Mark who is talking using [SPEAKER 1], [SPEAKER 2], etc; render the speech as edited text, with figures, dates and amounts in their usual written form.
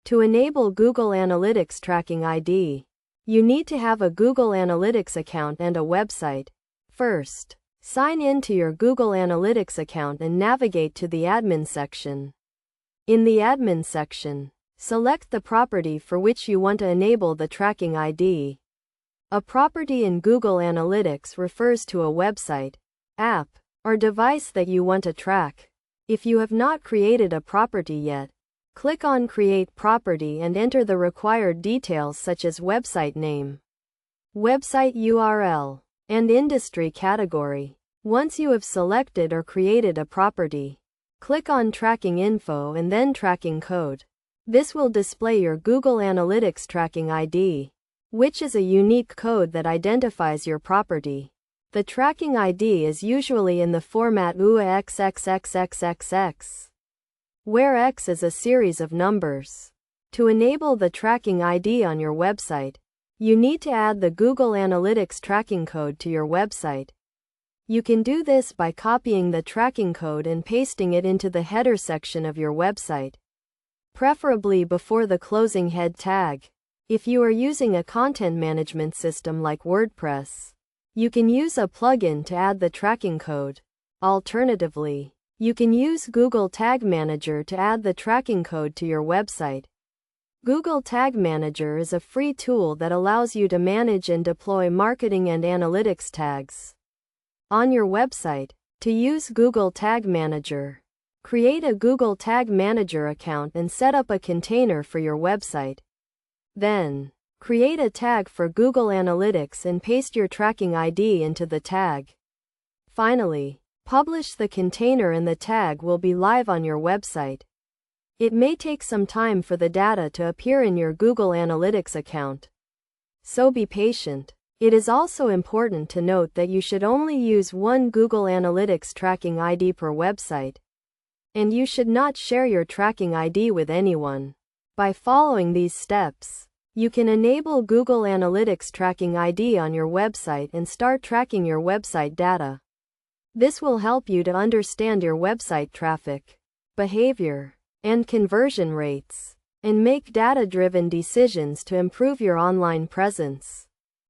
[SPEAKER 1] To enable Google Analytics Tracking ID, you need to have a Google Analytics account and a website. First, sign in to your Google Analytics account and navigate to the Admin section. In the Admin section, select the property for which you want to enable the tracking ID. A property in Google Analytics refers to a website, app, or device that you want to track. If you have not created a property yet, click on Create Property and enter the required details such as website name, website URL, and industry category. Once you have selected or created a property, click on Tracking Info and then Tracking Code. This will display your Google Analytics Tracking ID, which is a unique code that identifies your property. The tracking ID is usually in the format UAXXXXXX, where X is a series of numbers. To enable the tracking ID on your website, you need to add the Google Analytics tracking code to your website. You can do this by copying the tracking code and pasting it into the header section of your website, preferably before the closing head tag. If you are using a content management system like WordPress, you can use a plugin to add the tracking code. Alternatively, you can use Google Tag Manager to add the tracking code to your website. Google Tag Manager is a free tool that allows you to manage and deploy marketing and analytics tags on your website. To use Google Tag Manager, create a Google Tag Manager account and set up a container for your website. Then, create a tag for Google Analytics and paste your tracking ID into the tag. Finally, publish the container and the tag will be live on your website. It may take some time for the data to appear in your Google Analytics account, so be patient. It is also important to note that you should only use one Google Analytics tracking ID per website, and you should not share your tracking ID with anyone. By following these steps, you can enable Google Analytics Tracking ID on your website and start tracking your website data. This will help you to understand your website traffic, behavior, and conversion rates, and make data-driven decisions to improve your online presence.